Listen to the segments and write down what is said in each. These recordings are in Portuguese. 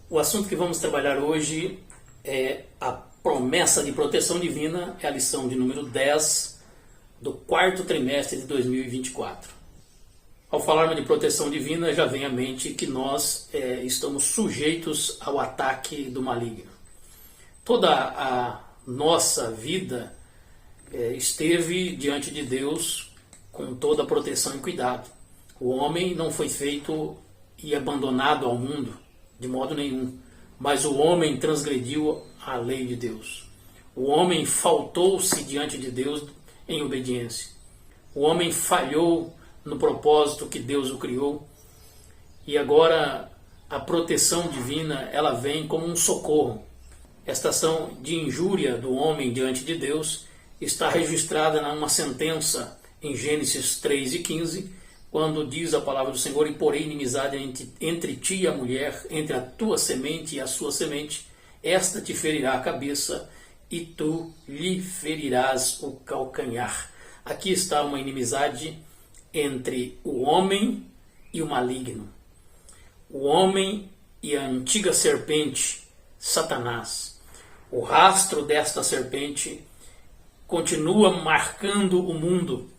O assunto que vamos trabalhar hoje é a promessa de proteção divina, é a lição de número 10 do quarto trimestre de 2024. Ao falarmos de proteção divina, já vem à mente que nós estamos sujeitos ao ataque do maligno. Toda a nossa vida esteve diante de Deus com toda a proteção e cuidado. O homem não foi feito e abandonado ao mundo, de modo nenhum. Mas o homem transgrediu a lei de Deus. O homem faltou-se diante de Deus em obediência. O homem falhou no propósito que Deus o criou. E agora a proteção divina, ela vem como um socorro. Esta ação de injúria do homem diante de Deus está registrada numa sentença em Gênesis 3:15, quando diz a palavra do Senhor: e porém inimizade entre ti e a mulher, entre a tua semente e a sua semente, esta te ferirá a cabeça e tu lhe ferirás o calcanhar. Aqui está uma inimizade entre o homem e o maligno. O homem e a antiga serpente, Satanás. O rastro desta serpente continua marcando o mundo.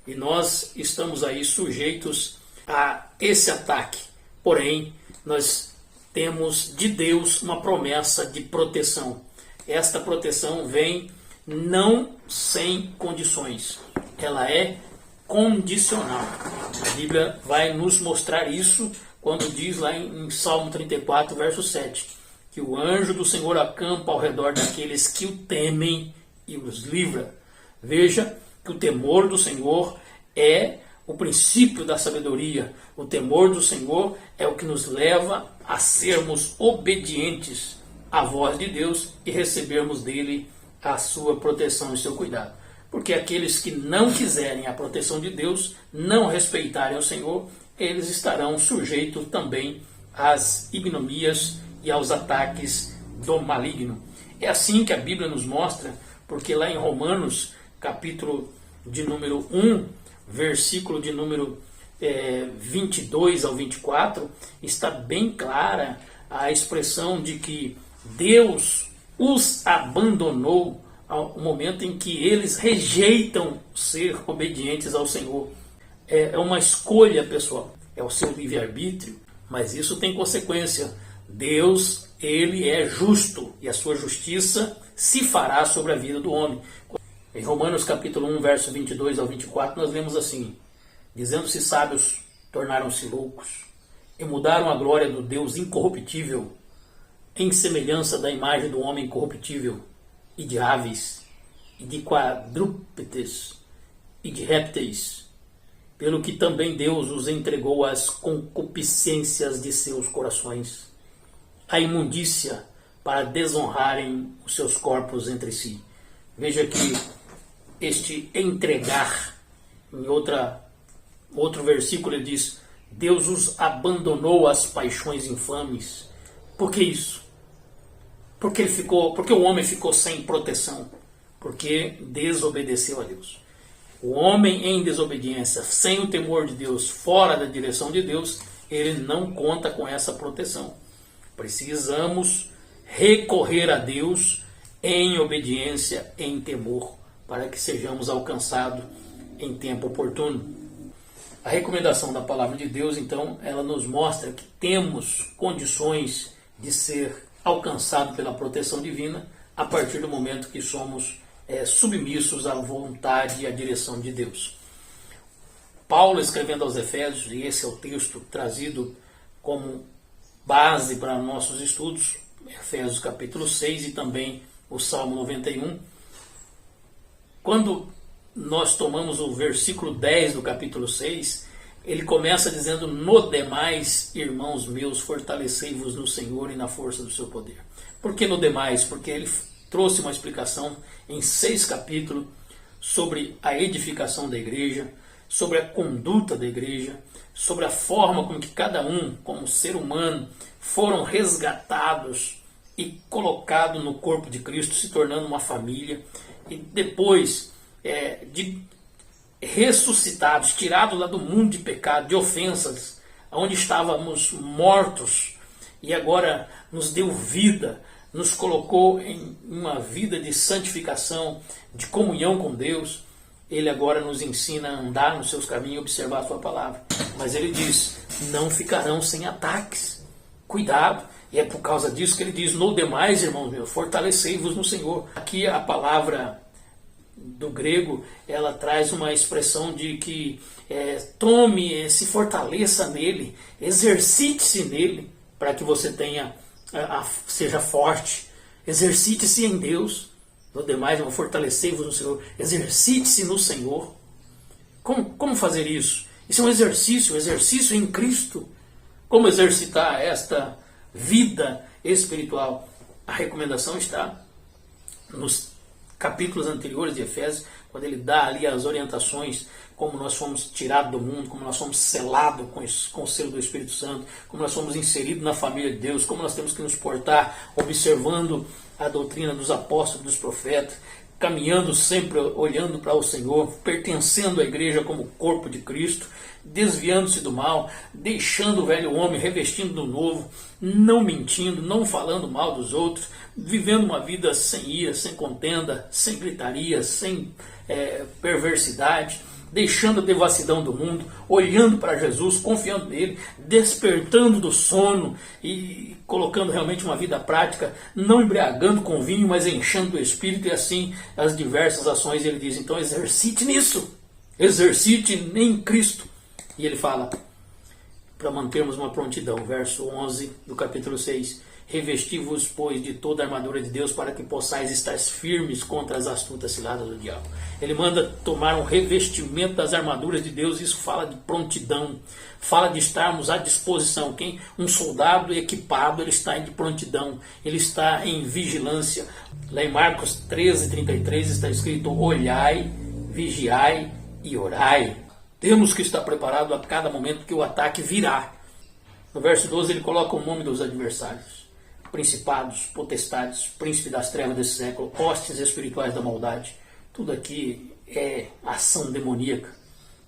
E nós estamos aí sujeitos a esse ataque. Porém, nós temos de Deus uma promessa de proteção. Esta proteção vem não sem condições. Ela é condicional. A Bíblia vai nos mostrar isso quando diz lá em Salmo 34, verso 7, que o anjo do Senhor acampa ao redor daqueles que o temem e os livra. Veja que o temor do Senhor é o princípio da sabedoria. O temor do Senhor é o que nos leva a sermos obedientes à voz de Deus e recebermos dele a sua proteção e seu cuidado. Porque aqueles que não quiserem a proteção de Deus, não respeitarem o Senhor, eles estarão sujeitos também às ignominias e aos ataques do maligno. É assim que a Bíblia nos mostra, porque lá em Romanos, capítulo de número 1, versículo de número 22 ao 24, está bem clara a expressão de que Deus os abandonou ao momento em que eles rejeitam ser obedientes ao Senhor. É uma escolha, pessoal, é o seu livre-arbítrio, mas isso tem consequência. Deus, ele é justo e a sua justiça se fará sobre a vida do homem. Em Romanos capítulo 1, verso 22 ao 24, nós lemos assim: dizendo-se sábios, tornaram-se loucos, e mudaram a glória do Deus incorruptível, em semelhança da imagem do homem corruptível, e de aves, e de quadrúpedes, e de répteis, pelo que também Deus os entregou às concupiscências de seus corações, à imundícia, para desonrarem os seus corpos entre si. Veja que este entregar, em outro versículo ele diz: Deus os abandonou às paixões infames. Por que isso? Porque o homem ficou sem proteção, porque desobedeceu a Deus. O homem em desobediência, sem o temor de Deus, fora da direção de Deus, ele não conta com essa proteção. Precisamos recorrer a Deus em obediência, em temor, para que sejamos alcançados em tempo oportuno. A recomendação da palavra de Deus, então, ela nos mostra que temos condições de ser alcançados pela proteção divina a partir do momento que somos submissos à vontade e à direção de Deus. Paulo, escrevendo aos Efésios, e esse é o texto trazido como base para nossos estudos, Efésios capítulo 6 e também o Salmo 91, quando nós tomamos o versículo 10 do capítulo 6, ele começa dizendo: no demais, irmãos meus, fortalecei-vos no Senhor e na força do seu poder. Por que no demais? Porque ele trouxe uma explicação em 6 capítulos sobre a edificação da igreja, sobre a conduta da igreja, sobre a forma como que cada um, como ser humano, foram resgatados e colocados no corpo de Cristo, se tornando uma família, e depois de ressuscitados, tirados lá do mundo de pecado, de ofensas, onde estávamos mortos, e agora nos deu vida, nos colocou em uma vida de santificação, de comunhão com Deus. Ele agora nos ensina a andar nos seus caminhos e observar a sua palavra. Mas ele diz, não ficarão sem ataques. Cuidado. E é por causa disso que ele diz, no demais, irmãos meus, fortalecei-vos no Senhor. Aqui a palavra do grego, ela traz uma expressão de que tome, se fortaleça nele, exercite-se nele, para que você tenha, seja forte. Exercite-se em Deus. No demais, fortalecei-vos no Senhor. Exercite-se no Senhor. Como fazer isso? Isso é um exercício em Cristo. Como exercitar esta vida espiritual? A recomendação está nos capítulos anteriores de Efésios, quando ele dá ali as orientações, como nós fomos tirados do mundo, como nós fomos selados com o selo do Espírito Santo, como nós fomos inseridos na família de Deus, como nós temos que nos portar observando a doutrina dos apóstolos, dos profetas, caminhando sempre olhando para o Senhor, pertencendo à igreja como corpo de Cristo, desviando-se do mal, deixando o velho homem, revestindo do novo, não mentindo, não falando mal dos outros, vivendo uma vida sem ira, sem contenda, sem gritaria, sem perversidade, deixando a devassidão do mundo, olhando para Jesus, confiando nele, despertando do sono e colocando realmente uma vida prática, não embriagando com vinho, mas enchendo do Espírito, e assim as diversas ações. Ele diz, então exercite nisso, exercite em Cristo. E ele fala, para mantermos uma prontidão, verso 11 do capítulo 6, revesti-vos, pois, de toda a armadura de Deus, para que possais estar firmes contra as astutas ciladas do diabo. Ele manda tomar um revestimento das armaduras de Deus. Isso fala de prontidão, fala de estarmos à disposição. Um soldado equipado, ele está de prontidão, ele está em vigilância. Lá em Marcos 13:33 está escrito, olhai, vigiai e orai. Temos que estar preparados a cada momento que o ataque virá. No verso 12 ele coloca o nome dos adversários: principados, potestades, príncipe das trevas desse século, hostes espirituais da maldade. Tudo aqui é ação demoníaca,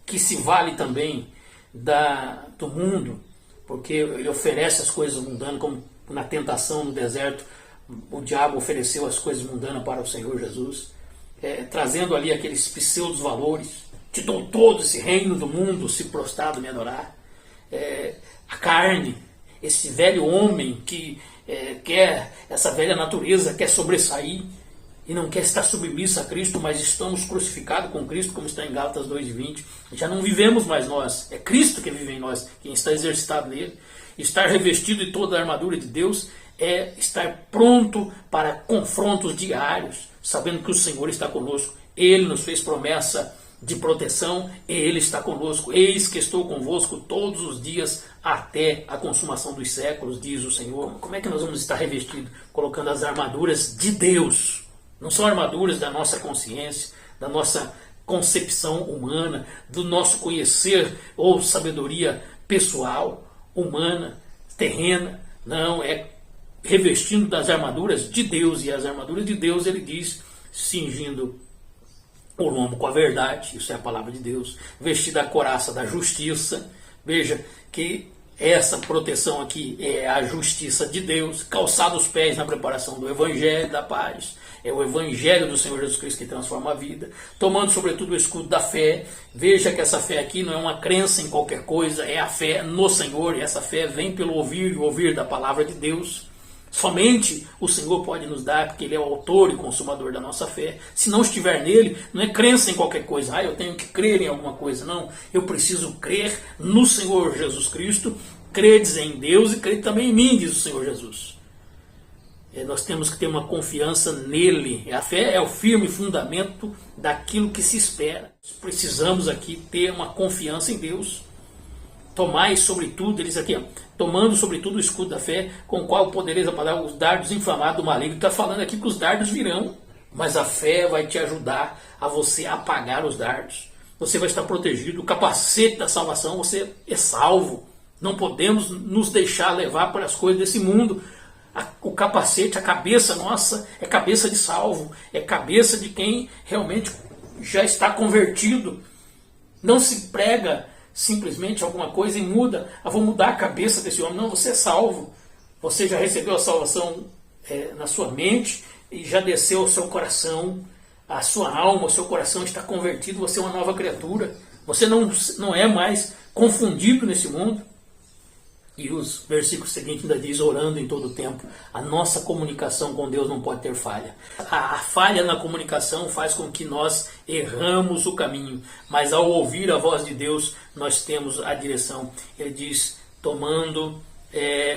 que se vale também do mundo, porque ele oferece as coisas mundanas, como na tentação no deserto, o diabo ofereceu as coisas mundanas para o Senhor Jesus, trazendo ali aqueles pseudos valores. Te dou todo esse reino do mundo, se prostrado me adorar. A carne, esse velho homem que quer, essa velha natureza quer sobressair e não quer estar submissa a Cristo, mas estamos crucificados com Cristo, como está em Gálatas 2:20. Já não vivemos mais nós, é Cristo que vive em nós, quem está exercitado nele. Estar revestido de toda a armadura de Deus é estar pronto para confrontos diários, sabendo que o Senhor está conosco. Ele nos fez promessa de proteção, Ele está conosco. Eis que estou convosco todos os dias até a consumação dos séculos, diz o Senhor. Como é que nós vamos estar revestidos? Colocando as armaduras de Deus. Não são armaduras da nossa consciência, da nossa concepção humana, do nosso conhecer ou sabedoria pessoal, humana, terrena. Não, é revestindo das armaduras de Deus. E as armaduras de Deus, ele diz, cingindo o lombo com a verdade, isso é a palavra de Deus, vestida a couraça da justiça. Veja que essa proteção aqui é a justiça de Deus, calçado os pés na preparação do Evangelho da paz. É o Evangelho do Senhor Jesus Cristo que transforma a vida, tomando sobretudo o escudo da fé. Veja que essa fé aqui não é uma crença em qualquer coisa, é a fé no Senhor, e essa fé vem pelo ouvir e ouvir da palavra de Deus. Somente o Senhor pode nos dar, porque Ele é o autor e consumador da nossa fé. Se não estiver nele, não é crença em qualquer coisa. Eu tenho que crer em alguma coisa. Não, eu preciso crer no Senhor Jesus Cristo. Credes em Deus e crede também em mim, diz o Senhor Jesus. Nós temos que ter uma confiança nele. A fé é o firme fundamento daquilo que se espera. Precisamos aqui ter uma confiança em Deus. Tomai sobretudo, eles aqui, tomando sobretudo o escudo da fé, com o qual podereis apagar os dardos inflamados do maligno. Está falando aqui que os dardos virão, mas a fé vai te ajudar a você apagar os dardos. Você vai estar protegido. O capacete da salvação, você é salvo. Não podemos nos deixar levar para as coisas desse mundo. O capacete, a cabeça nossa, é cabeça de salvo, é cabeça de quem realmente já está convertido. Não se prega simplesmente alguma coisa e muda. Vou mudar a cabeça desse homem. Não, você é salvo. Você já recebeu a salvação na sua mente e já desceu ao seu coração, a sua alma, o seu coração está convertido, você é uma nova criatura. Você não é mais confundido nesse mundo. E os versículos seguintes ainda diz, orando em todo o tempo. A nossa comunicação com Deus não pode ter falha. A falha na comunicação faz com que nós erramos o caminho. Mas ao ouvir a voz de Deus, nós temos a direção. Ele diz, tomando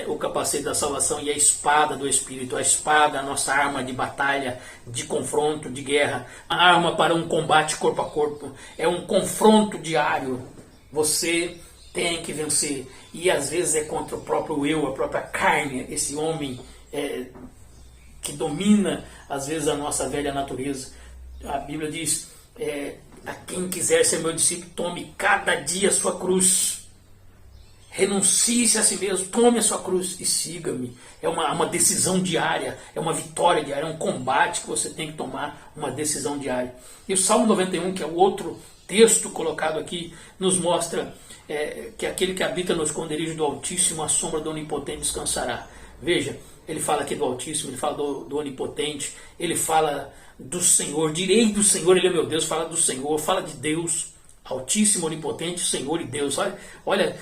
o capacete da salvação e a espada do Espírito. A espada, a nossa arma de batalha, de confronto, de guerra. A arma para um combate corpo a corpo. É um confronto diário. Você tem que vencer. E às vezes é contra o próprio eu, a própria carne, esse homem que domina às vezes a nossa velha natureza. A Bíblia diz, a quem quiser ser meu discípulo, tome cada dia a sua cruz. Renuncie-se a si mesmo, tome a sua cruz e siga-me. É uma decisão diária, é uma vitória diária, é um combate que você tem que tomar, uma decisão diária. E o Salmo 91, que é o outro texto colocado aqui, nos mostra que aquele que habita no esconderijo do Altíssimo, a sombra do Onipotente descansará. Veja, ele fala aqui do Altíssimo, ele fala do Onipotente, ele fala do Senhor, direi do Senhor, ele é meu Deus, fala do Senhor, fala de Deus, Altíssimo, Onipotente, Senhor e Deus. Olha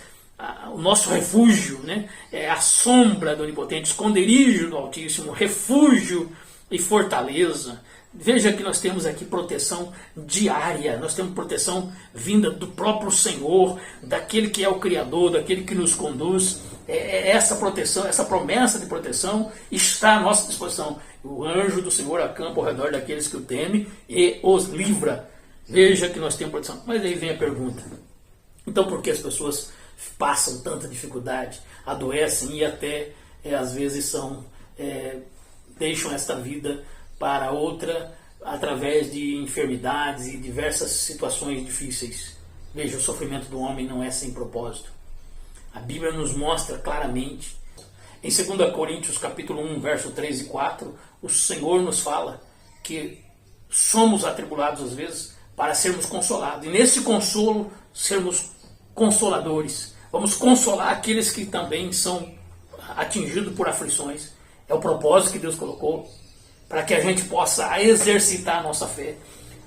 o nosso refúgio, né? É a sombra do Onipotente, esconderijo do Altíssimo, refúgio e fortaleza. Veja que nós temos aqui proteção diária, nós temos proteção vinda do próprio Senhor, daquele que é o Criador, daquele que nos conduz. Essa proteção, essa promessa de proteção está à nossa disposição. O anjo do Senhor acampa ao redor daqueles que o temem e os livra. Veja que nós temos proteção. Mas aí vem a pergunta. Então por que as pessoas passam tanta dificuldade, adoecem e até às vezes deixam esta vida para outra através de enfermidades e diversas situações difíceis? Veja, o sofrimento do homem não é sem propósito. A Bíblia nos mostra claramente. Em 2 Coríntios capítulo 1, verso 3 e 4, o Senhor nos fala que somos atribulados às vezes para sermos consolados. E nesse consolo, sermos consoladores. Vamos consolar aqueles que também são atingidos por aflições. É o propósito que Deus colocou para que a gente possa exercitar a nossa fé,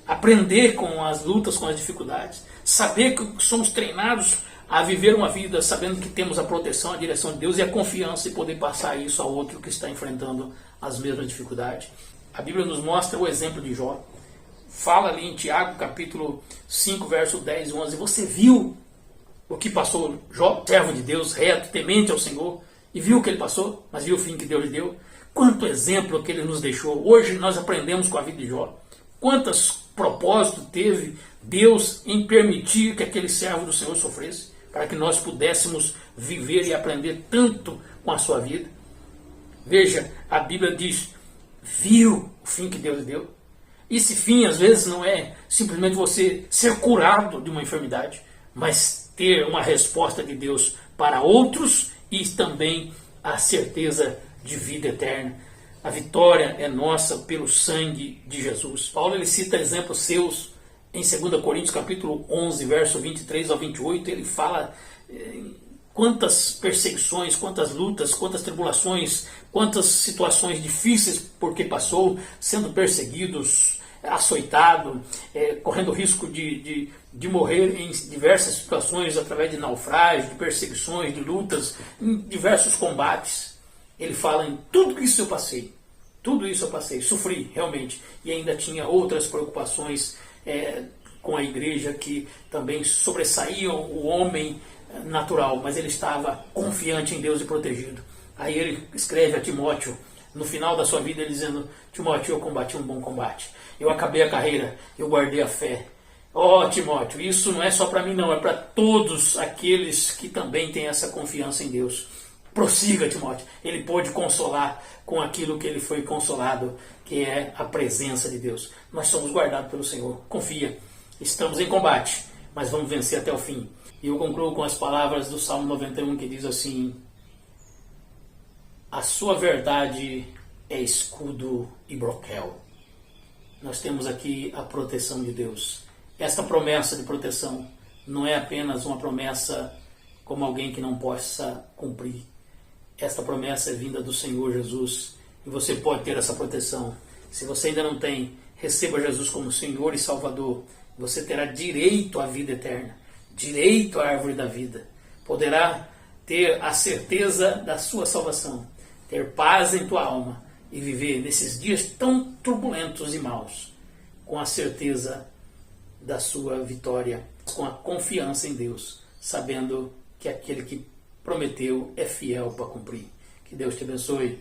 aprender com as lutas, com as dificuldades, saber que somos treinados a viver uma vida sabendo que temos a proteção, a direção de Deus e a confiança e poder passar isso ao outro que está enfrentando as mesmas dificuldades. A Bíblia nos mostra o exemplo de Jó. Fala ali em Tiago, capítulo 5, verso 10 e 11. Você viu o que passou Jó, servo de Deus, reto, temente ao Senhor, e viu o que ele passou, mas viu o fim que Deus lhe deu? Quanto exemplo que ele nos deixou. Hoje nós aprendemos com a vida de Jó. Quantos propósitos teve Deus em permitir que aquele servo do Senhor sofresse, para que nós pudéssemos viver e aprender tanto com a sua vida. Veja, a Bíblia diz, viu o fim que Deus lhe deu. Esse fim às vezes não é simplesmente você ser curado de uma enfermidade, mas ter uma resposta de Deus para outros e também a certeza de vida eterna. A vitória é nossa pelo sangue de Jesus. Paulo ele cita exemplos seus em 2 Coríntios capítulo 11, verso 23 ao 28. Ele fala quantas perseguições, quantas lutas, quantas tribulações, quantas situações difíceis porque passou, sendo perseguidos, açoitado, correndo o risco de morrer em diversas situações através de naufrágio, de perseguições, de lutas, em diversos combates. Ele fala em tudo isso eu passei, sofri realmente, e ainda tinha outras preocupações com a igreja que também sobressaíam o homem natural, mas ele estava confiante em Deus e protegido. Aí ele escreve a Timóteo, no final da sua vida, ele dizendo, Timóteo, eu combati um bom combate, eu acabei a carreira, eu guardei a fé. Timóteo, isso não é só para mim não, é para todos aqueles que também têm essa confiança em Deus. Prossiga, Timóteo. Ele pôde consolar com aquilo que ele foi consolado, que é a presença de Deus. Nós somos guardados pelo Senhor. Confia. Estamos em combate, mas vamos vencer até o fim. E eu concluo com as palavras do Salmo 91, que diz assim, a sua verdade é escudo e broquel. Nós temos aqui a proteção de Deus. Esta promessa de proteção não é apenas uma promessa como alguém que não possa cumprir. esta promessa é vinda do Senhor Jesus e você pode ter essa proteção. Se você ainda não tem, receba Jesus como Senhor e Salvador. Você terá direito à vida eterna, direito à árvore da vida. Poderá ter a certeza da sua salvação, ter paz em tua alma e viver nesses dias tão turbulentos e maus, com a certeza da sua vitória, com a confiança em Deus, sabendo que aquele que prometeu é fiel para cumprir. Que Deus te abençoe.